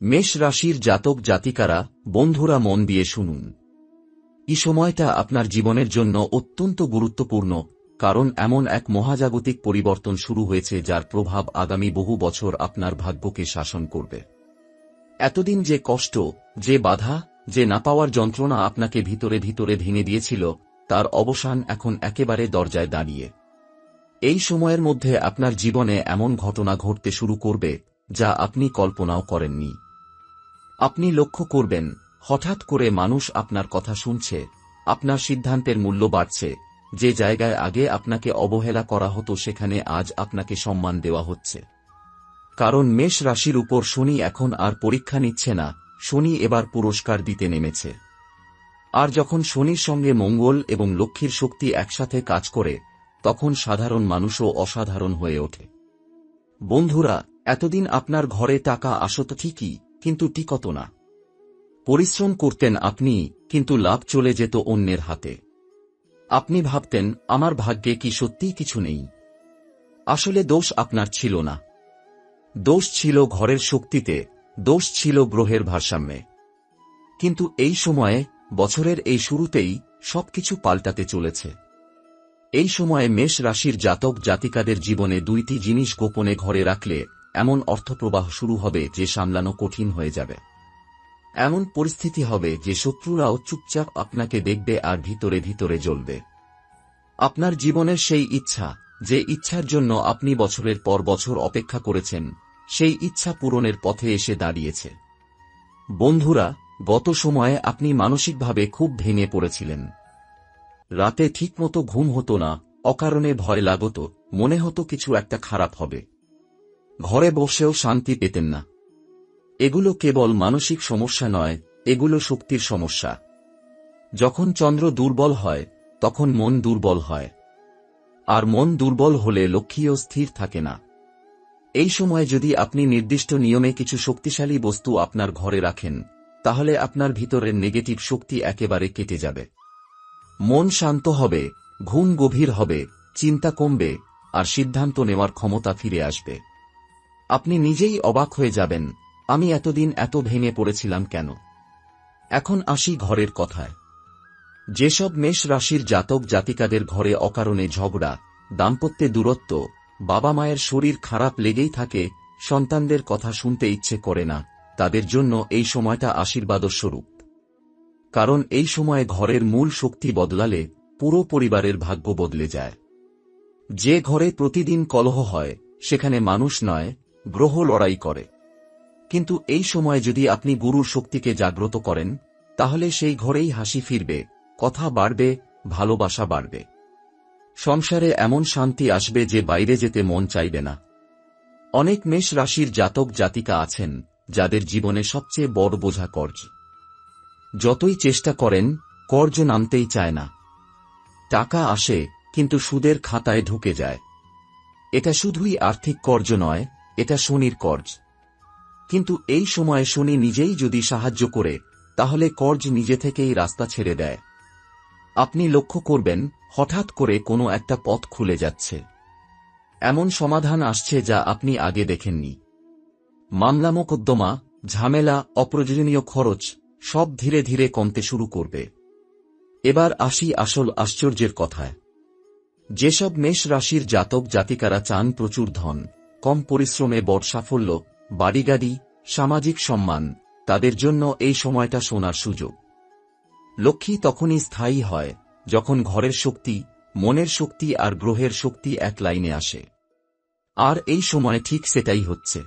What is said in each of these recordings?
মেষ রাশির জাতক জাতিকারা, বন্ধুরা মন দিয়ে শুনুন। এই সময়টা আপনার জীবনের জন্য অত্যন্ত গুরুত্বপূর্ণ, কারণ এমন এক মহাজাগতিক পরিবর্তন শুরু হয়েছে যার প্রভাব আগামী বহু বছর আপনার ভাগ্যকে শাসন করবে। এতদিন যে কষ্ট, যে বাধা, যে না পাওয়ার যন্ত্রণা আপনাকে ভিতরে ভিতরে ভেঙে দিয়েছিল, তার অবসান এখন একেবারে দরজায় দাঁড়িয়ে। এই সময়ের মধ্যে আপনার জীবনে এমন ঘটনা ঘটতে শুরু করবে যা আপনি কল্পনাও করেননি। আপনি লক্ষ্য করবেন, হঠাৎ করে মানুষ আপনার কথা শুনছে, আপনার সিদ্ধান্তের মূল্য বাড়ছে, যে জায়গায় আগে আপনাকে অবহেলা করা হতো সেখানে আজ আপনাকে সম্মান দেওয়া হচ্ছে। কারণ মেষ রাশির উপর শনি এখন আর পরীক্ষা নিচ্ছে না, শনি এবার পুরস্কার দিতে নেমেছে। আর যখন শনির সঙ্গে মঙ্গল এবং লক্ষ্মীর শক্তি একসাথে কাজ করে, তখন সাধারণ মানুষও অসাধারণ হয়ে ওঠে। বন্ধুরা, এতদিন আপনার ঘরে টাকা আসত ঠিকই, কিন্তু টিকত না। পরিশ্রম করতেন আপনি, কিন্তু লাভ চলে যেত অন্যের হাতে। আপনি ভাবতেন, আমার ভাগ্যে কি সত্যিই কিছু নেই? আসলে দোষ আপনার ছিল না। দোষ ছিল ঘরের শক্তিতে, দোষ ছিল গ্রহের ভারসাম্যে। কিন্তু এই সময়ে, বছরের এই শুরুতেই সবকিছু পাল্টাতে চলেছে। এই সময়ে মেষ রাশির জাতক জাতিকাদের জীবনে দুইটি জিনিস গোপনে ঘরে রাখলে এমন অর্থপ্রবাহ শুরু হবে যে সামলানো কঠিন হয়ে যাবে। এমন পরিস্থিতি হবে যে শত্রুরাও চুপচাপ আপনাকে দেখবে আর ভিতরে ভিতরে জ্বলবে। আপনার জীবনের সেই ইচ্ছা, যে ইচ্ছার জন্য আপনি বছরের পর বছর অপেক্ষা করেছেন, সেই ইচ্ছা পূরণের পথে এসে দাঁড়িয়েছে। বন্ধুরা, গত সময়ে আপনি মানসিকভাবে খুব ভেঙে পড়েছিলেন। রাতে ঠিকমতো ঘুম হতো না, অকারণে ভয় লাগত, মনে হতো কিছু একটা খারাপ হবে। ঘরে বসেও শান্তি পেতেন না। এগুলো কেবল মানসিক সমস্যা নয়, এগুলো শক্তির সমস্যা। যখন চন্দ্র দুর্বল হয়, তখন মন দুর্বল হয়। আর মন দুর্বল হলে লক্ষ্যীও স্থির থাকে না। এই সময় যদি আপনি নির্দিষ্ট নিয়মে কিছু শক্তিশালী বস্তু আপনার ঘরে রাখেন, তাহলে আপনার ভিতরের নেগেটিভ শক্তি একেবারে কেটে যাবে। মন শান্ত হবে, ঘুম গভীর হবে, চিন্তা কমবে, আর সিদ্ধান্ত নেওয়ার ক্ষমতা ফিরে আসবে। আপনি নিজেই অবাক হয়ে যাবেন, আমি এতদিন এত ভেঙে পড়েছিলাম কেন? এখন আসি ঘরের কথায়। যেসব মেষ রাশির জাতক জাতিকাদের ঘরে অকারণে ঝগড়া, দাম্পত্যে দূরত্ব, বাবা মায়ের শরীর খারাপ লেগেই থাকে, সন্তানদের কথা শুনতে ইচ্ছে করে না, তাদের জন্য এই সময়টা আশীর্বাদস্বরূপ। কারণ এই সময়ে ঘরের মূল শক্তি বদলালে পুরো পরিবারের ভাগ্য বদলে যায়। যে ঘরে প্রতিদিন কলহ হয়, সেখানে মানুষ নয়, গ্রহ লড়াই করে। কিন্তু এই সময় যদি আপনি গুরুর শক্তিকে জাগ্রত করেন, তাহলে সেই ঘরেই হাসি ফিরবে, কথা বাড়বে, ভালোবাসা বাড়বে। সংসারে এমন শান্তি আসবে যে বাইরে যেতে মন চাইবে না। অনেক মেষ রাশির জাতক জাতিকা আছেন, যাদের জীবনে সবচেয়ে বড় বোঝা কর্জ। যতই চেষ্টা করেন, কর্জ নামতেই চায় না। টাকা আসে, কিন্তু সুদের খাতায় ঢুকে যায়। এটা শুধুই আর্থিক কর্জ নয়, এটা শনির কর্জ। কিন্তু এই সময়ে শনি নিজেই যদি সাহায্য করে, তাহলে কর্জ নিজে থেকেই রাস্তা ছেড়ে দেয়। আপনি লক্ষ্য করবেন, হঠাৎ করে কোনো একটা পথ খুলে যাচ্ছে। এমন সমাধান আসছে যা আপনি আগে দেখেননি। মামলা মোকদ্দমা, ঝামেলা, অপ্রয়োজনীয় খরচ সব ধীরে ধীরে কমতে শুরু করবে। এবার আসি আসল আশ্চর্যের কথায়। যেসব মেষ রাশির জাতক জাতিকারা চান প্রচুর ধন, কম পরিশ্রমে বড় সাফল্য, বাড়িগাড়ি, সামাজিক সম্মান, তাদের জন্য এই সময়টা সোনার সুযোগ। লক্ষ্মী তখনই স্থায়ী হয়, যখন ঘরের শক্তি, মনের শক্তি আর গ্রহের শক্তি এক লাইনে আসে। আর এই সময় ঠিক সেটাই হচ্ছে।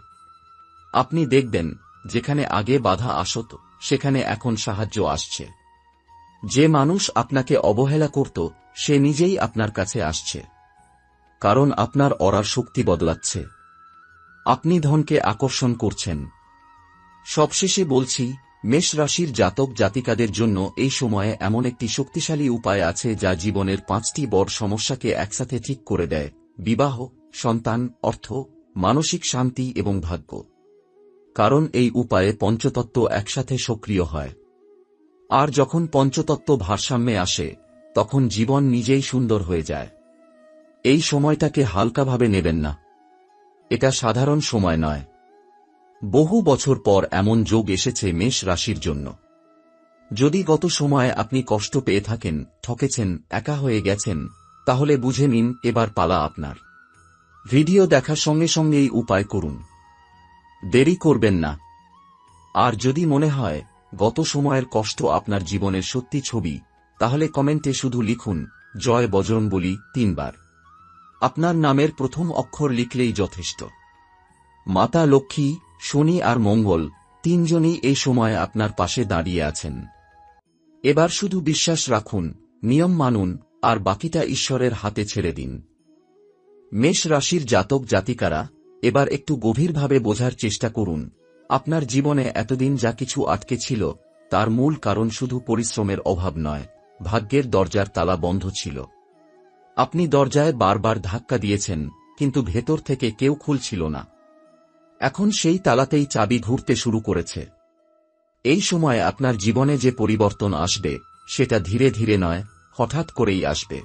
আপনি দেখবেন, যেখানে আগে বাধা আসত, সেখানে এখন সাহায্য আসছে। যে মানুষ আপনাকে অবহেলা করত, সে নিজেই আপনার কাছে আসছে। কারণ আপনার অরার শক্তি বদলাচ্ছে। আপনি ধনকে আকর্ষণ করছেন। সবশেষে বলছি, মেষ রাশির জাতক জাতিকাদের জন্য এই সময়ে এমন একটি শক্তিশালী উপায় আছে যা জীবনের 5টি বড় সমস্যাকে একসাথে ঠিক করে দেয়: বিবাহ, সন্তান, অর্থ, মানসিক শান্তি এবং ভাগ্য। কারণ এই উপায়ে পঞ্চতত্ত্ব একসাথে সক্রিয় হয়। আর যখন পঞ্চতত্ত্ব ভারসাম্যে আসে, তখন জীবন নিজেই সুন্দর হয়ে যায়। এই সময়টাকে হালকাভাবে নেবেন না। এটা সাধারণ সময় নয়। বহু বছর পর এমন যোগ এসেছে মেষ রাশির জন্য। যদি গত সময়ে আপনি কষ্ট পেয়ে থাকেন, ঠকেছেন, একা হয়ে গেছেন, তাহলে বুঝে নিন এবার পালা আপনার। ভিডিও দেখার সঙ্গে সঙ্গে এই উপায় করুন, দেরি করবেন না। আর যদি মনে হয় গত সময়ের কষ্ট আপনার জীবনের সত্যি ছবি, তাহলে কমেন্টে শুধু লিখুন জয় বজরংবলী 3 বার। আপনার নামের প্রথম অক্ষর লিখলেই যথেষ্ট। মাতা লক্ষ্মী, শনি আর মঙ্গল তিনজনই এই সময় আপনার পাশে দাঁড়িয়ে আছেন। এবার শুধু বিশ্বাস রাখুন, নিয়ম মানুন, আর বাকিটা ঈশ্বরের হাতে ছেড়ে দিন। মেষ রাশির জাতক জাতিকারা, এবার একটু গভীরভাবে বোঝার চেষ্টা করুন। আপনার জীবনে এতদিন যা কিছু আটকে ছিল, তার মূল কারণ শুধু পরিশ্রমের অভাব নয়, ভাগ্যের দরজার তালা বন্ধ ছিল। আপনি দরজায় বারবার ধাক্কা দিয়েছেন, কিন্তু ভেতর থেকে কেউ খুলছিল না। এখন সেই তালাতেই চাবি ঘুরতে শুরু করেছে। এই সময় আপনার জীবনে যে পরিবর্তন আসবে, সেটা ধীরে ধীরে নয়, হঠাৎ করেই আসবে।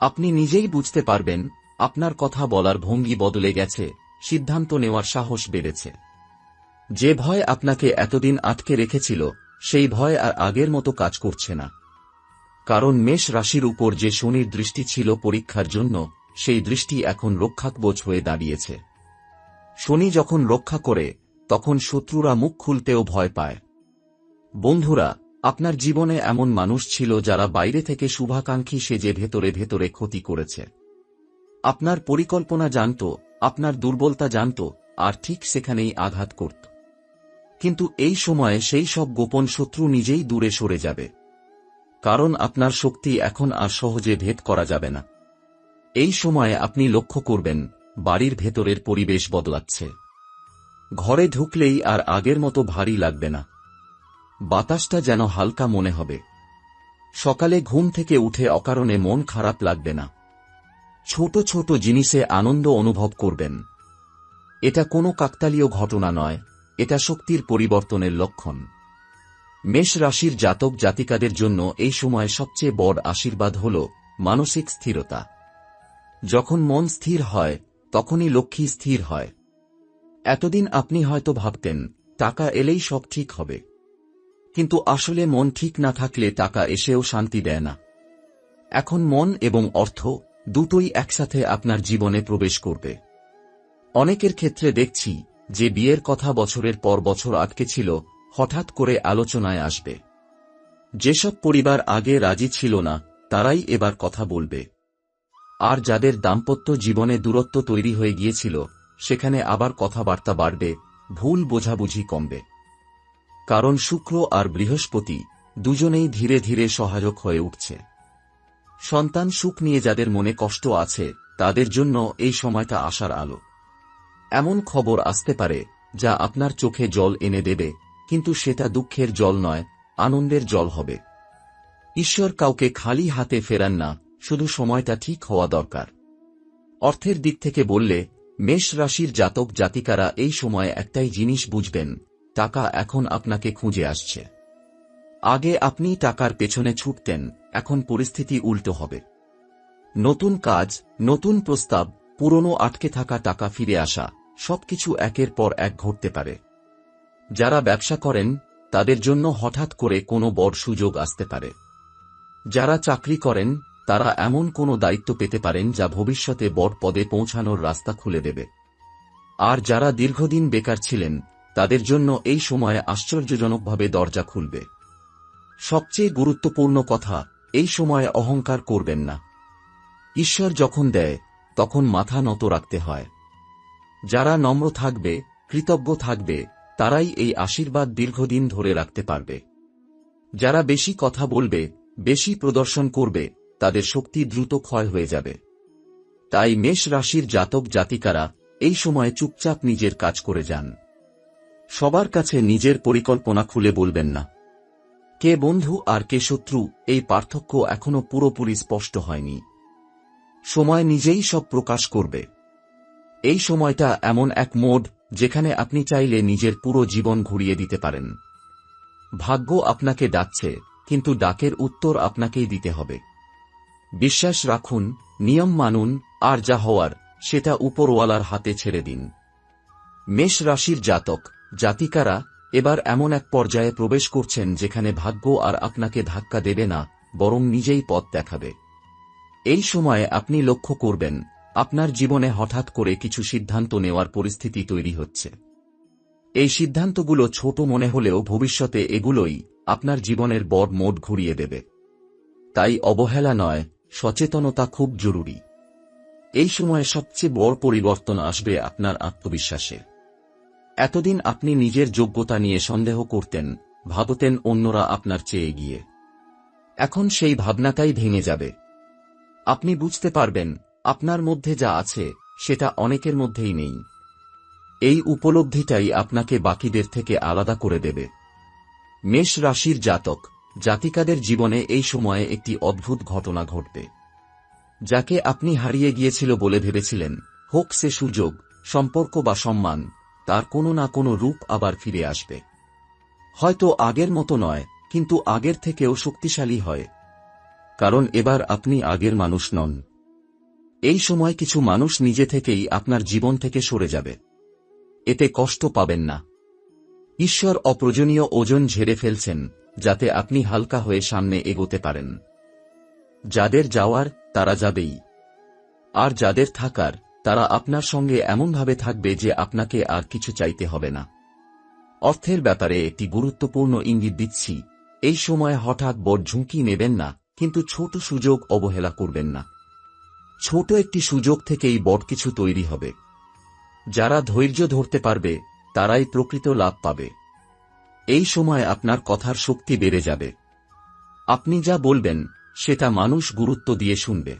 আপনি নিজেই বুঝতে পারবেন, আপনার কথা বলার ভঙ্গি বদলে গেছে, সিদ্ধান্ত নেওয়ার সাহস বেড়েছে। যে ভয় আপনাকে এতদিন আটকে রেখেছিল, সেই ভয় আর আগের মতো কাজ করছে না। কারণ মেষ রাশির উপর যে শনির দৃষ্টি ছিল পরীক্ষার জন্য, সেই দৃষ্টি এখন রক্ষাকবচ হয়ে দাঁড়িয়েছে। শনি যখন রক্ষা করে, তখন শত্রুরা মুখ খুলতেও ভয় পায়। বন্ধুরা, আপনার জীবনে এমন মানুষ ছিল যারা বাইরে থেকে শুভাকাঙ্ক্ষী সেজে ভেতরে ভেতরে ক্ষতি করেছে। আপনার পরিকল্পনা জানত, আপনার দুর্বলতা জানত, আর ঠিক সেখানেই আঘাত করত। কিন্তু এই সময়ে সেই সব গোপন শত্রু নিজেই দূরে সরে যাবে। কারণ আপনার শক্তি এখন আর সহজে ভেদ করা যাবে না। এই সময়ে আপনি লক্ষ্য করবেন, বাড়ির ভেতরের পরিবেশ বদলাচ্ছে। ঘরে ঢুকলেই আর আগের মতো ভারী লাগবে না। বাতাসটা যেন হালকা মনে হবে। সকালে ঘুম থেকে উঠে অকারণে মন খারাপ লাগবে না। ছোট ছোট জিনিসে আনন্দ অনুভব করবেন। এটা কোনো কাকতালীয় ঘটনা নয়, এটা শক্তির পরিবর্তনের লক্ষণ। মেষ রাশির জাতক জাতিকাদের জন্য এই সময় সবচেয়ে বড় আশীর্বাদ হল মানসিক স্থিরতা। যখন মন স্থির হয়, তখনই লক্ষ্মী স্থির হয়। এতদিন আপনি হয়তো ভাবতেন টাকা এলেই সব ঠিক হবে, কিন্তু আসলে মন ঠিক না থাকলে টাকা এসেও শান্তি দেয় না। এখন মন এবং অর্থ দুটোই একসাথে আপনার জীবনে প্রবেশ করবে। অনেকের ক্ষেত্রে দেখছি যে বিয়ের কথা বছরের পর বছর আটকে ছিল, হঠাৎ করে আলোচনায় আসবে। যেসব পরিবার আগে রাজি ছিল না, তারাই এবার কথা বলবে। আর যাদের দাম্পত্য জীবনে দূরত্ব তৈরি হয়ে গিয়েছিল, সেখানে আবার কথাবার্তা বাড়বে, ভুল বোঝাবুঝি কমবে। কারণ শুক্র আর বৃহস্পতি দুজনেই ধীরে ধীরে সহায়ক হয়ে উঠছে। সন্তান সুখ নিয়ে যাদের মনে কষ্ট আছে, তাদের জন্য এই সময়টা আশার আলো। এমন খবর আসতে পারে যা আপনার চোখে জল এনে দেবে, কিন্তু সেটা দুঃখের জল নয়, আনন্দের জল হবে। ঈশ্বর কাউকে খালি হাতে ফেরান না, শুধু সময়টা ঠিক হওয়া দরকার। অর্থের দিক থেকে বললে, মেষ রাশির জাতক জাতিকারা এই সময় একটাই জিনিস বুঝবেন, টাকা এখন আপনাকে খুঁজে আসছে। আগে আপনি টাকার পেছনে ছুটতেন, এখন পরিস্থিতি উল্টো হবে। নতুন কাজ, নতুন প্রস্তাব, পুরনো আটকে থাকা টাকা ফিরে আসা, সবকিছু একের পর এক ঘটতে পারে। যারা ব্যবসা করেন, তাদের জন্য হঠাৎ করে কোনো বড় সুযোগ আসতে পারে। যারা চাকরি করেন, তারা এমন কোনো দায়িত্ব পেতে পারেন যা ভবিষ্যতে বড় পদে পৌঁছানোর রাস্তা খুলে দেবে। আর যারা দীর্ঘদিন বেকার ছিলেন, তাদের জন্য এই সময়ে আশ্চর্যজনকভাবে দরজা খুলবে। সবচেয়ে গুরুত্বপূর্ণ কথা, এই সময়ে অহংকার করবেন না। ঈশ্বর যখন দেয়, তখন মাথা নত রাখতে হয়। যারা নম্র থাকবে, কৃতজ্ঞ থাকবে, তারাই এই আশীর্বাদ দীর্ঘদিন ধরে রাখতে পারবে। যারা বেশি কথা বলবে, বেশি প্রদর্শন করবে, তাদের শক্তি দ্রুত ক্ষয় হয়ে যাবে। তাই মেষ রাশির জাতক জাতিকারা এই সময় চুপচাপ নিজের কাজ করে যান। সবার কাছে নিজের পরিকল্পনা খুলে বলবেন না। কে বন্ধু আর কে শত্রু, এই পার্থক্য এখনো পুরোপুরি স্পষ্ট হয়নি। সময় নিজেই সব প্রকাশ করবে। এই সময়টা এমন এক মোড, যেখানে আপনি চাইলে নিজের পুরো জীবন ঘুরিয়ে দিতে পারেন। ভাগ্য আপনাকে ডাকছে, কিন্তু ডাকের উত্তর আপনাকেই দিতে হবে। বিশ্বাস রাখুন, নিয়ম মানুন, আর যা হওয়ার সেটা উপরওয়ালার হাতে ছেড়ে দিন। মেষ রাশির জাতক জাতিকারা এবার এমন এক পর্যায়ে প্রবেশ করছেন যেখানে ভাগ্য আর আপনাকে ধাক্কা দেবে না, বরং নিজেই পথ দেখাবে। এই সময়ে আপনি লক্ষ্য করবেন আপনার জীবনে হঠাৎ করে কিছু সিদ্ধান্ত নেওয়ার পরিস্থিতি তৈরি হচ্ছে। এই সিদ্ধান্তগুলো ছোট মনে হলেও ভবিষ্যতে এগুলোই আপনার জীবনের বড় মোড় ঘুরিয়ে দেবে। তাই অবহেলা নয়, সচেতনতা খুব জরুরি। এই সময়ে সবচেয়ে বড় পরিবর্তন আসবে আপনার আত্মবিশ্বাসে। এতদিন আপনি নিজের যোগ্যতা নিয়ে সন্দেহ করতেন, ভাবতেন অন্যরা আপনার চেয়ে এগিয়ে। এখন সেই ভাবনাটাই ভেঙে যাবে। আপনি বুঝতে পারবেন আপনার মধ্যে যা আছে সেটা অনেকের মধ্যেই নেই। এই উপলব্ধিটাই আপনাকে বাকিদের থেকে আলাদা করে দেবে। মেষ রাশির জাতক জাতিকাদের জীবনে এই সময়ে একটি অদ্ভুত ঘটনা ঘটবে। যাকে আপনি হারিয়ে গিয়েছিল বলে ভেবেছিলেন, হোক সে সুযোগ, সম্পর্ক বা সম্মান, তার কোনো না কোনো রূপ আবার ফিরে আসবে। হয়তো আগের মতো নয়, কিন্তু আগের থেকেও শক্তিশালী হয়। কারণ এবার আপনি আগের মানুষ নন। এই সময় কিছু মানুষ নিজে থেকেই আপনার জীবন থেকে সরে যাবে। এতে কষ্ট পাবেন না। ঈশ্বর অপ্রয়োজনীয় ওজন ঝেড়ে ফেলছেন, যাতে আপনি হালকা হয়ে সামনে এগোতে পারেন। যাদের যাওয়ার তারা যাবেই, আর যাদের থাকার তারা আপনার সঙ্গে এমনভাবে থাকবে যে আপনাকে আর কিছু চাইতে হবে না। অর্থের ব্যাপারে একটি গুরুত্বপূর্ণ ইঙ্গিত দিচ্ছি। এই সময় হঠাৎ বড় ঝুঁকি নেবেন না, কিন্তু ছোট সুযোগ অবহেলা করবেন না। ছোট একটি সুযোগ থেকেই বড় কিছু তৈরি হবে। যারা ধৈর্য ধরতে পারবে তারাই প্রকৃত লাভ পাবে। এই সময় আপনার কথার শক্তি বেড়ে যাবে। আপনি যা বলবেন সেটা মানুষ গুরুত্ব দিয়ে শুনবে।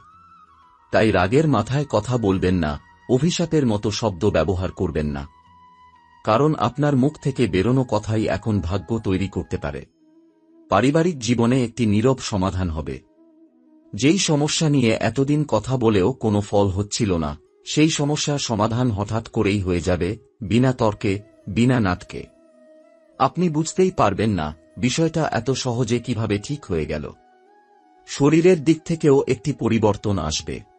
তাই রাগের মাথায় কথা বলবেন না, অভিশাপের মতো শব্দ ব্যবহার করবেন না। কারণ আপনার মুখ থেকে বেরোনো কথাই এখন ভাগ্য তৈরি করতে পারে। পারিবারিক জীবনে একটি নীরব সমাধান হবে। যেই সমস্যা নিয়ে এতদিন কথা বলেও কোনো ফল হচ্ছিল না, সেই সমস্যার সমাধান হঠাৎ করেই হয়ে যাবে, বিনা তর্কে, বিনা নাটকে। আপনি বুঝতেই পারবেন না বিষয়টা এত সহজে কিভাবে ঠিক হয়ে গেল। শরীরের দিক থেকেও একটি পরিবর্তন আসবে।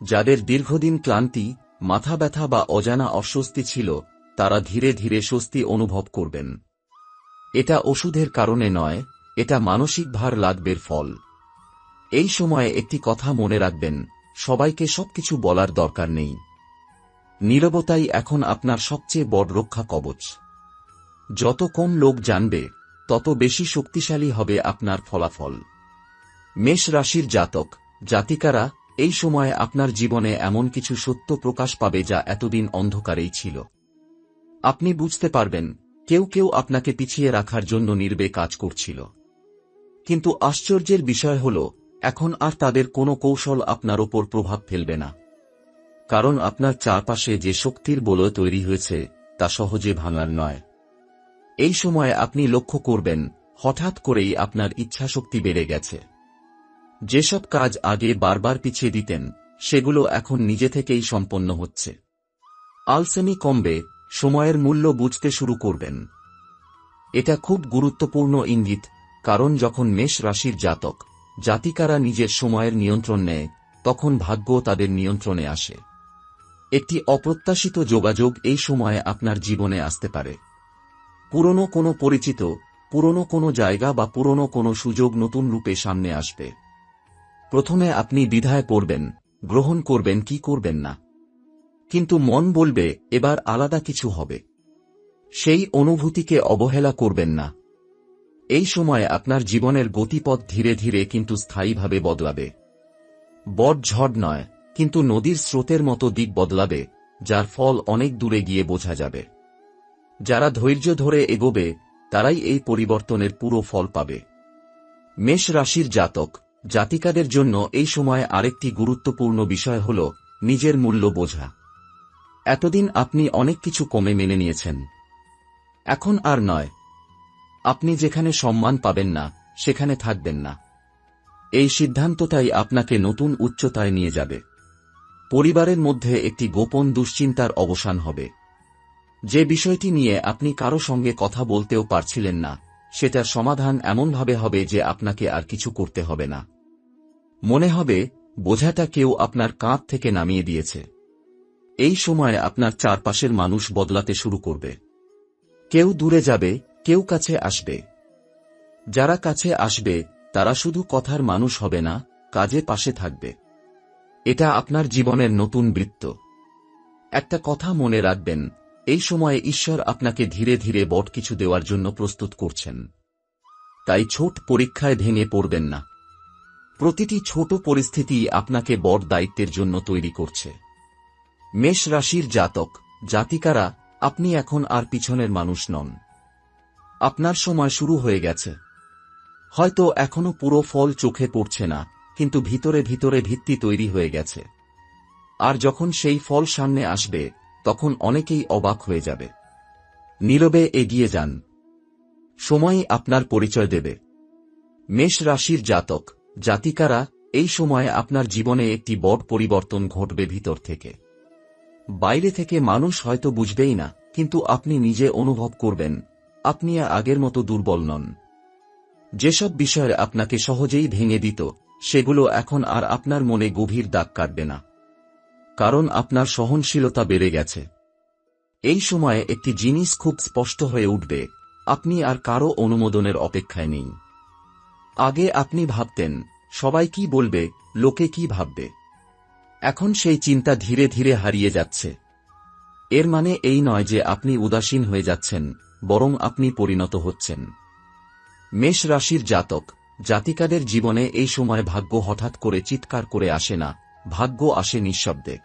যাদের দীর্ঘদিন ক্লান্তি, মাথা ব্যথা বা অজানা অস্বস্তি ছিল, তারা ধীরে ধীরে স্বস্তি অনুভব করবেন। এটা ওষুধের কারণে নয়, এটা মানসিক ভার লাঘবের ফল। এই সময়ে একটি কথা মনে রাখবেন, সবাইকে সবকিছু বলার দরকার নেই। নীরবতাই এখন আপনার সবচেয়ে বড় রক্ষা কবচ। যত কম লোক জানবে, তত বেশি শক্তিশালী হবে আপনার ফলাফল। মেষ রাশির জাতক জাতিকারা এই সময়ে আপনার জীবনে এমন কিছু সত্য প্রকাশ পাবে যা এতদিন অন্ধকারেই ছিল। আপনি বুঝতে পারবেন কেউ কেউ আপনাকে পিছিয়ে রাখার জন্য নীরবে কাজ করছিল। কিন্তু আশ্চর্যের বিষয় হল, এখন আর তাদের কোনো কৌশল আপনার ওপর প্রভাব ফেলবে না। কারণ আপনার চারপাশে যে শক্তির বলয় তৈরি হয়েছে তা সহজে ভাঙার নয়। এই সময়ে আপনি লক্ষ্য করবেন হঠাৎ করেই আপনার ইচ্ছাশক্তি বেড়ে গেছে। যেসব কাজ আগে বারবার পিছিয়ে দিতেন, সেগুলো এখন নিজে থেকেই সম্পন্ন হচ্ছে। আলসেমি কমবে, সময়ের মূল্য বুঝতে শুরু করবেন। এটা খুব গুরুত্বপূর্ণ ইঙ্গিত, কারণ যখন মেষ রাশির জাতক জাতিকারা নিজের সময়ের নিয়ন্ত্রণ নেয়, তখন ভাগ্য তাদের নিয়ন্ত্রণে আসে। একটি অপ্রত্যাশিত যোগাযোগ এই সময়ে আপনার জীবনে আসতে পারে। পুরনো কোনো পরিচিত, পুরনো কোনো জায়গা বা পুরনো কোনো সুযোগ নতুন রূপে সামনে আসবে। প্রথমে আপনি দ্বিধায় পড়বেন, গ্রহণ করবেন কি করবেন না। কিন্তু মন বলবে এবার আলাদা কিছু হবে। সেই অনুভূতিকে অবহেলা করবেন না। এই সময় আপনার জীবনের গতিপথ ধীরে ধীরে কিন্তু স্থায়ীভাবে বদলাবে। বড় ঝড় নয়, কিন্তু নদীর স্রোতের মতো দিক বদলাবে, যার ফল অনেক দূরে গিয়ে বোঝা যাবে। যারা ধৈর্য ধরে এগোবে তারাই এই পরিবর্তনের পুরো ফল পাবে। মেষ রাশির জাতক জাতিকাদের জন্য এই সময় আরেকটি গুরুত্বপূর্ণ বিষয় হল নিজের মূল্য বোঝা। এতদিন আপনি অনেক কিছু কমে মেনে নিয়েছেন। এখন আর নয়। আপনি যেখানে সম্মান পাবেন না, সেখানে থাকবেন না। এই সিদ্ধান্তটাই আপনাকে নতুন উচ্চতায় নিয়ে যাবে। পরিবারের মধ্যে একটি গোপন দুশ্চিন্তার অবসান হবে। যে বিষয়টি নিয়ে আপনি কারো সঙ্গে কথা বলতেও পারছিলেন না, সেটার সমাধান এমনভাবে হবে যে আপনাকে আর কিছু করতে হবে না। মনে হবে বোঝাটা কেউ আপনার কাঁধ থেকে নামিয়ে দিয়েছে। এই সময়ে আপনার চারপাশের মানুষ বদলাতে শুরু করবে। কেউ দূরে যাবে, কেউ কাছে আসবে। যারা কাছে আসবে তারা শুধু কথার মানুষ হবে না, কাজে পাশে থাকবে। এটা আপনার জীবনের নতুন বৃত্ত। একটা কথা মনে রাখবেন, এই সময়ে ঈশ্বর আপনাকে ধীরে ধীরে বড় কিছু দেওয়ার জন্য প্রস্তুত করছেন। তাই ছোট পরীক্ষায় ভেঙে পড়বেন না। প্রতিটি ছোট পরিস্থিতি আপনাকে বড় দায়িত্বের জন্য তৈরি করছে। মেষ রাশির জাতক জাতিকারা, আপনি এখন আর পিছনের মানুষ নন। আপনার সময় শুরু হয়ে গেছে। হয়তো এখনো পুরো ফল চোখে পড়ছে না, কিন্তু ভিতরে ভিতরে ভিত্তি তৈরি হয়ে গেছে। আর যখন সেই ফল সামনে আসবে, তখন অনেকেই অবাক হয়ে যাবে। নীরবে এগিয়ে যান। সময়ই আপনার পরিচয় দেবে। মেষ রাশির জাতক জাতিকারা, এই সময়ে আপনার জীবনে একটি বড় পরিবর্তন ঘটবে ভিতর থেকে। বাইরে থেকে মানুষ হয়তো বুঝবেই না, কিন্তু আপনি নিজে অনুভব করবেন, আপনি আগের মতো দুর্বল নন। যেসব বিষয় আপনাকে সহজেই ভেঙে দিত, সেগুলো এখন আর আপনার মনে গভীর দাগ কাটবে না। কারণ আপনার সহনশীলতা বেড়ে গেছে। এই সময়ে একটি জিনিস খুব স্পষ্ট হয়ে উঠবে, আপনি আর কারো অনুমোদনের অপেক্ষায় নেই। আগে আপনি ভাবতেন, সবাই কি বলবে, লোকে কি ভাববে। এখন সেই চিন্তা ধীরে ধীরে হারিয়ে যাচ্ছে। এর মানে এই নয় যে আপনি উদাসীন হয়ে যাচ্ছেন, বরং আপনি পরিণত হচ্ছেন। মেষ রাশির জাতক জাতিকাদের জীবনে এই সময় ভাগ্য হঠাৎ করে চিৎকার করে আসে না, ভাগ্য আসে নিঃশব্দে।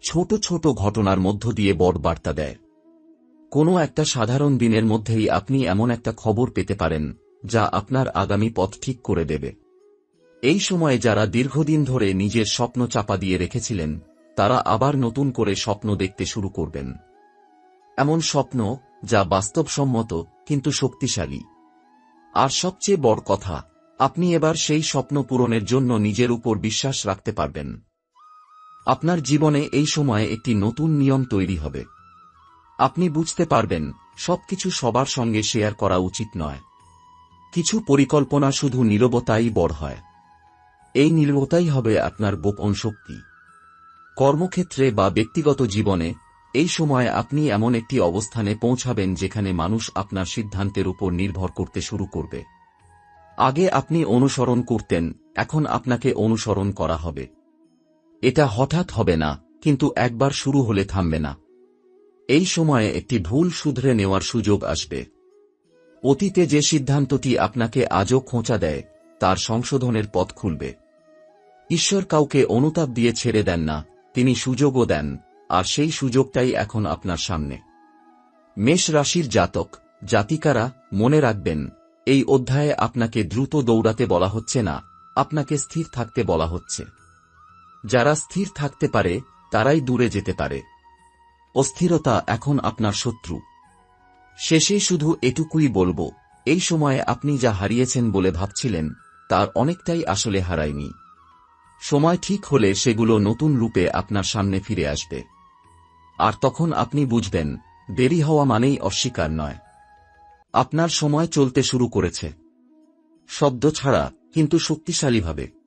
ছোট ছোট ঘটনার মধ্য দিয়ে বড় বার্তা দেয়। কোনো একটা সাধারণ দিনের মধ্যেই আপনি এমন একটা খবর পেতে পারেন, যা আপনার আগামী পথ ঠিক করে দেবে। এই সময়ে যারা দীর্ঘদিন ধরে নিজের স্বপ্ন চাপা দিয়ে রেখেছিলেন, তারা আবার নতুন করে স্বপ্ন দেখতে শুরু করবেন। এমন স্বপ্ন যা বাস্তবসম্মত কিন্তু শক্তিশালী। আর সবচেয়ে বড় কথা, আপনি এবার সেই স্বপ্ন পূরণের জন্য নিজের উপর বিশ্বাস রাখতে পারবেন। আপনার জীবনে এই সময়ে একটি নতুন নিয়ম তৈরি হবে। আপনি বুঝতে পারবেন, সবকিছু সবার সঙ্গে শেয়ার করা উচিত নয়। কিছু পরিকল্পনা শুধু নীরবতাই বড় হয়। এই নীরবতাই হবে আপনার গোপন শক্তি। কর্মক্ষেত্রে বা ব্যক্তিগত জীবনে এই সময়ে আপনি এমন একটি অবস্থানে পৌঁছাবেন যেখানে মানুষ আপনার সিদ্ধান্তের উপর নির্ভর করতে শুরু করবে। আগে আপনি অনুসরণ করতেন, এখন আপনাকে অনুসরণ করা হবে। এটা হঠাৎ হবে না, কিন্তু একবার শুরু হলে থামবে না। এই সময়ে একটি ভুল শুধরে নেওয়ার সুযোগ আসবে। অতীতে যে সিদ্ধান্তটি আপনাকে আজও খোঁচা দেয়, তার সংশোধনের পথ খুলবে। ঈশ্বর কাউকে অনুতাপ দিয়ে ছেড়ে দেন না, তিনি সুযোগও দেন, আর সেই সুযোগটাই এখন আপনার সামনে। মেষ রাশির জাতক জাতিকারা, মনে রাখবেন, এই অধ্যায়ে আপনাকে দ্রুত দৌড়াতে বলা হচ্ছে না, আপনাকে স্থির থাকতে বলা হচ্ছে। যারা স্থির থাকতে পারে তারাই দূরে যেতে পারে। অস্থিরতা এখন আপনার শত্রু। শেষে শুধু এটুকুই বলবো, এই সময়ে আপনি যা হারিয়েছেন বলে ভাবছিলেন, তার অনেকটাই আসলে হারায়নি। সময় ঠিক হলে সেগুলো নতুন রূপে আপনার সামনে ফিরে আসবে। আর তখন আপনি বুঝবেন, দেরি হওয়া মানেই অস্বীকার নয়। আপনার সময় চলতে শুরু করেছে। শব্দ ছাড়া, কিন্তু শক্তিশালীভাবে।